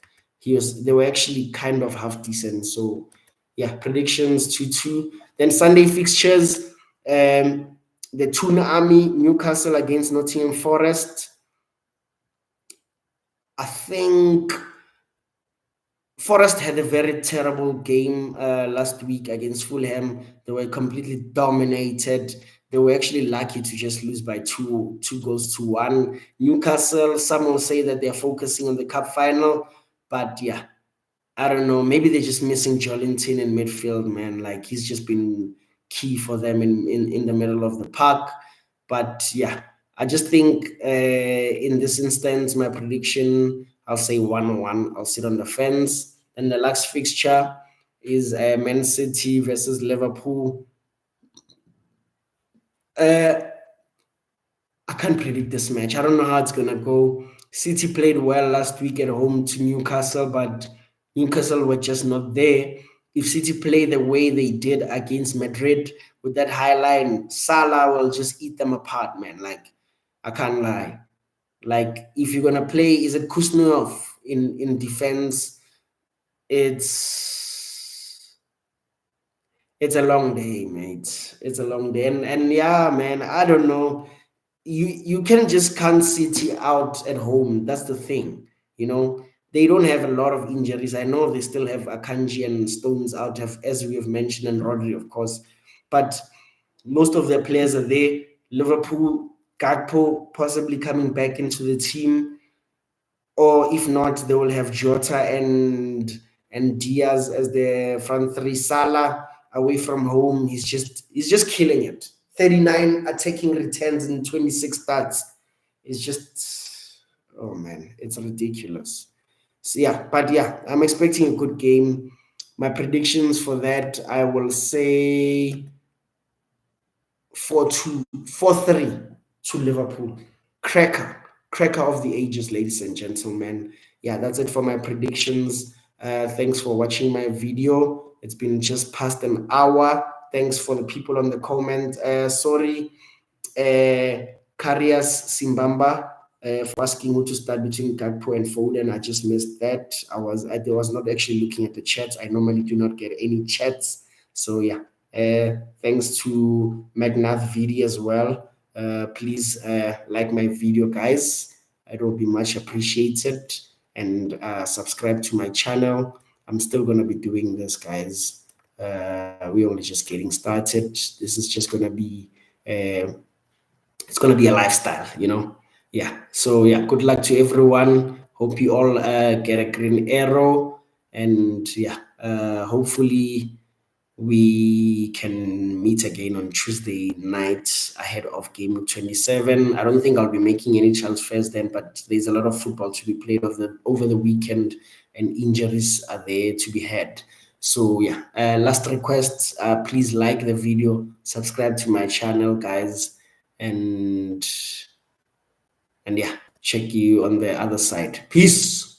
they were actually kind of half decent. So yeah, predictions 2-2. Then Sunday fixtures, the Tuna Army, Newcastle against Nottingham Forest. I think Forest had a very terrible game last week against Fulham. They were completely dominated. They were actually lucky to just lose by two goals to one. Newcastle, some will say that they're focusing on the cup final, but yeah, I don't know. Maybe they're just missing Jolinton in midfield, man. Like he's just been key for them in the middle of the park. But yeah, I just think in this instance, my prediction, I'll say 1-1. I'll sit on the fence. And the last fixture is Man City versus Liverpool. I can't predict this match. I don't know how it's gonna go. City played well last week at home to Newcastle, but Newcastle were just not there. If City play the way they did against Madrid with that high line, Salah will just eat them apart, man. Like I can't lie. Like if you're gonna play, is it Kusnov in defense? It's it's a long day, mate. It's a long day, and yeah, man. I don't know. You can just count City out at home. That's the thing. You know, they don't have a lot of injuries. I know they still have Akanji and Stones out, as we have mentioned, and Rodri, of course. But most of their players are there. Liverpool, Gakpo possibly coming back into the team, or if not, they will have Jota and Diaz as the front three. Salah away from home, he's just killing it. 39 attacking returns in 26 starts. It's just, oh man, it's ridiculous. So yeah, but yeah, I'm expecting a good game. My predictions for that, I will say 4-2, 4-3 to Liverpool. Cracker. cracker of the ages, ladies and gentlemen. Yeah, that's it for my predictions. Thanks for watching my video. It's been just past an hour. Thanks for the people on the comment. Sorry, Karius Simbamba, for asking who to start between Gakpo and Foden. I just missed that. I was not actually looking at the chats. I normally do not get any chats. So yeah, thanks to Magnath VD as well. Please like my video, guys. It will be much appreciated. And subscribe to my channel. I'm still going to be doing this, guys. We're only just getting started. This is just going to be it's going to be a lifestyle, Yeah. So yeah, good luck to everyone. Hope you all get a green arrow, and yeah, hopefully we can meet again on Tuesday night ahead of game 27. I don't think I'll be making any transfers then, but there's a lot of football to be played over the weekend, and injuries are there to be had. So yeah, last request, please like the video, subscribe to my channel, guys, and yeah, check you on the other side. Peace.